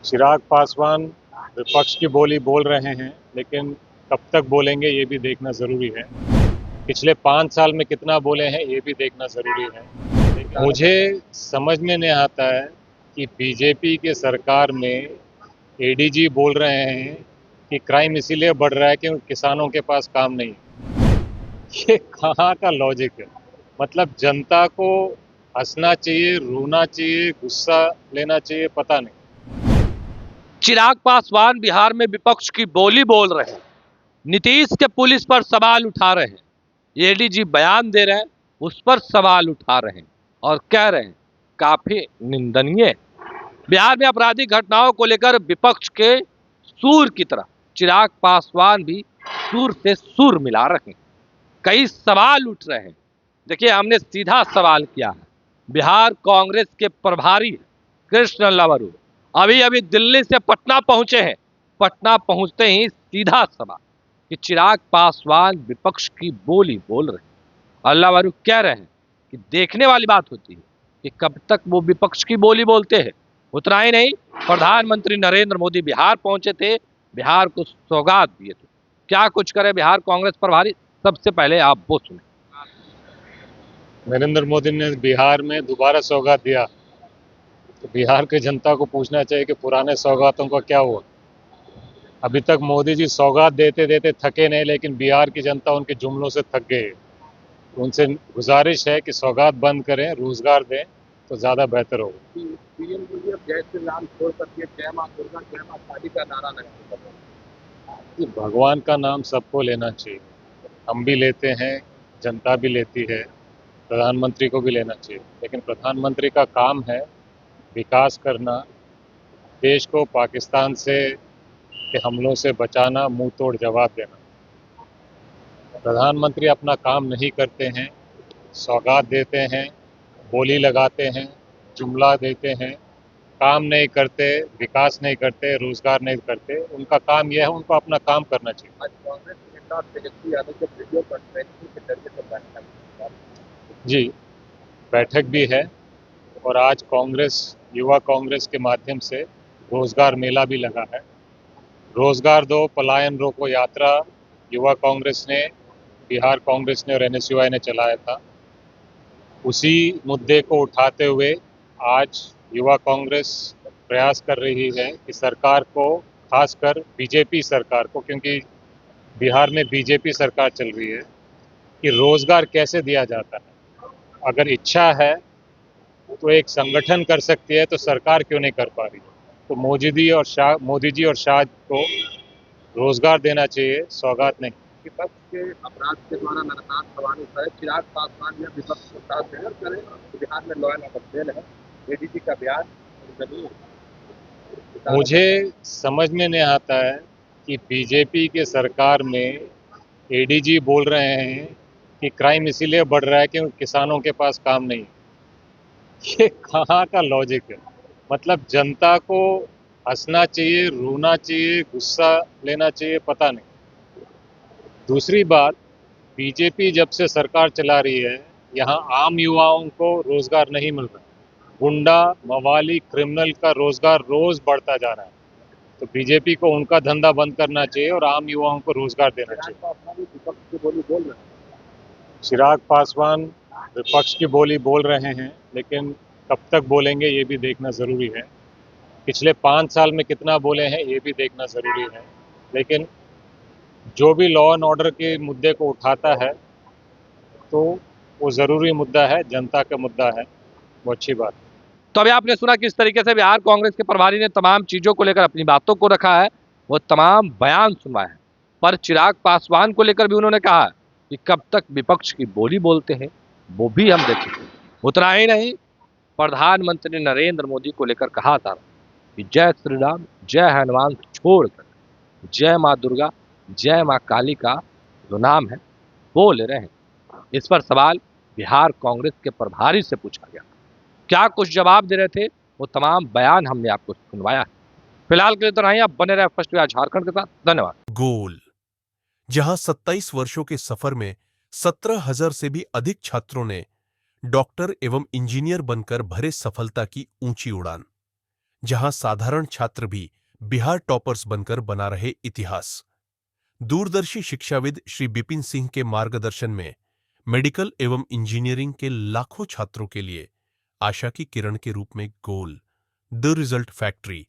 चिराग पासवान विपक्ष की बोली बोल रहे हैं, लेकिन कब तक बोलेंगे ये भी देखना ज़रूरी है। पिछले 5 साल में कितना बोले हैं ये भी देखना ज़रूरी है। मुझे समझ में नहीं आता है कि बीजेपी के सरकार में एडीजी बोल रहे हैं कि क्राइम इसीलिए बढ़ रहा है क्योंकि किसानों के पास काम नहीं है। ये कहाँ का लॉजिक है? मतलब जनता को हंसना चाहिए, रोना चाहिए, गुस्सा लेना चाहिए, पता नहीं। चिराग पासवान बिहार में विपक्ष की बोली बोल रहे हैं, नीतीश के पुलिस पर सवाल उठा रहे हैं, एडीजी बयान दे रहे हैं, उस पर सवाल उठा रहे हैं और कह रहे हैं काफी निंदनीय। बिहार में आपराधिक घटनाओं को लेकर विपक्ष के सूर की तरह चिराग पासवान भी सूर से सूर मिला रहे हैं। कई सवाल उठ रहे हैं। देखिए, हमने सीधा सवाल किया है। बिहार कांग्रेस के प्रभारी कृष्ण लवरू अभी अभी दिल्ली से पटना पहुंचे हैं। पटना पहुंचते ही सीधा सवाल कि चिराग पासवान विपक्ष की बोली बोल रहे हैं। लवरू कह रहे हैं कि देखने वाली बात होती है कि कब तक वो विपक्ष की बोली बोलते हैं। उतना ही नहीं, प्रधानमंत्री नरेंद्र मोदी बिहार पहुंचे थे, बिहार को सौगात दिए थे। क्या कुछ करे बिहार कांग्रेस प्रभारी, सबसे पहले आप वो सुने। नरेंद्र मोदी ने बिहार में दोबारा सौगात दिया, तो बिहार की जनता को पूछना चाहिए कि पुराने सौगातों का क्या हुआ। अभी तक मोदी जी सौगात देते देते थके नहीं, लेकिन बिहार की जनता उनके जुमलों से थक गई है। उनसे गुजारिश है कि सौगात बंद करें, रोजगार दें तो ज़्यादा बेहतर होगा। पीएम मोदी अब जय श्री राम छोड़ करके जय मां दुर्गा जय मां काली का नारा लगाते। भगवान का नाम सबको लेना चाहिए, हम भी लेते हैं, जनता भी लेती है, प्रधानमंत्री को भी लेना चाहिए। लेकिन प्रधानमंत्री का काम है विकास करना, देश को पाकिस्तान से के हमलों से बचाना, मुंह तोड़ जवाब देना। प्रधानमंत्री अपना काम नहीं करते हैं, सौगात देते हैं, बोली लगाते हैं, जुमला देते हैं, काम नहीं करते, विकास नहीं करते, रोजगार नहीं करते। उनका काम यह है, उनको अपना काम करना चाहिए। आज कांग्रेस नेता तेजस्वी यादव के वीडियो कॉन्फ्रेंसिंग के जरिए से बैठक जी, बैठक भी है और आज कांग्रेस, युवा कांग्रेस के माध्यम से रोजगार मेला भी लगा है। रोजगार दो, पलायन रोको यात्रा युवा कांग्रेस ने, बिहार कांग्रेस ने और एनएसयूआई ने चलाया था। उसी मुद्दे को उठाते हुए आज युवा कांग्रेस प्रयास कर रही है कि सरकार को, खासकर बीजेपी सरकार को, क्योंकि बिहार में बीजेपी सरकार चल रही है, कि रोजगार कैसे दिया जाता है। अगर इच्छा है तो एक संगठन कर सकती है, तो सरकार क्यों नहीं कर पा रही। तो मोदी जी और शाह को रोजगार देना चाहिए, सौगात नहीं। विपक्ष के अपराध के द्वारा लगातार सवाल उठाए। चिराग पासवान या विपक्ष को साथ देकर करें तो बिहार में लॉ एंड ऑर्डर फेल है। एडीजी का बयान जमीन मुझे समझ में नहीं आता है कि बीजेपी के सरकार में एडीजी बोल रहे हैं कि क्राइम इसीलिए बढ़ रहा है क्योंकि किसानों के पास काम नहीं है। ये कहाँ का लॉजिक है? मतलब जनता को हंसना चाहिए, रोना चाहिए, गुस्सा लेना चाहिए, पता नहीं। दूसरी बात, बीजेपी जब से सरकार चला रही है, यहाँ आम युवाओं को रोजगार नहीं मिल रहा। गुंडा, मवाली, क्रिमिनल का रोजगार रोज बढ़ता जा रहा है। तो बीजेपी को उनका धंधा बंद करना चाहिए और आम युवाओं को रोजगार देना चाहिए। विपक्ष की बोली बोल रहे हैं। चिराग पासवान विपक्ष की बोली बोल रहे हैं, लेकिन कब तक बोलेंगे ये भी देखना ज़रूरी है। पिछले 5 साल में कितना बोले हैं ये भी देखना ज़रूरी है। लेकिन जो भी लॉ एंड ऑर्डर के मुद्दे को उठाता है तो वो ज़रूरी मुद्दा है, जनता का मुद्दा है, वो अच्छी बात है। तो अभी आपने सुना किस तरीके से बिहार कांग्रेस के प्रभारी ने तमाम चीजों को लेकर अपनी बातों को रखा है, वो तमाम बयान सुनवाए हैं। पर चिराग पासवान को लेकर भी उन्होंने कहा कि कब तक विपक्ष की बोली बोलते हैं, वो भी हम देखेंगे। उतना ही नहीं, प्रधानमंत्री नरेंद्र मोदी को लेकर कहा था कि जय श्री राम जय हनुमान छोड़कर जय मां दुर्गा जय मां काली का जो नाम है वो ले रहे हैं। इस पर सवाल बिहार कांग्रेस के प्रभारी से पूछा गया, क्या कुछ जवाब दे रहे थे, वो तमाम बयान हमने आपको सुनवाया है। फिलहाल के लिए तो नहीं, आप बने रहे फर्स्ट वे झारखंड के साथ। धन्यवाद। गोल, जहां 27 वर्षों के सफर में 17,000 से भी अधिक छात्रों ने डॉक्टर एवं इंजीनियर बनकर भरे सफलता की ऊंची उड़ान। जहां साधारण छात्र भी बिहार टॉपर्स बनकर बना रहे इतिहास। दूरदर्शी शिक्षाविद श्री बिपिन सिंह के मार्गदर्शन में मेडिकल एवं इंजीनियरिंग के लाखों छात्रों के लिए आशा की किरण के रूप में गोल द रिजल्ट फैक्ट्री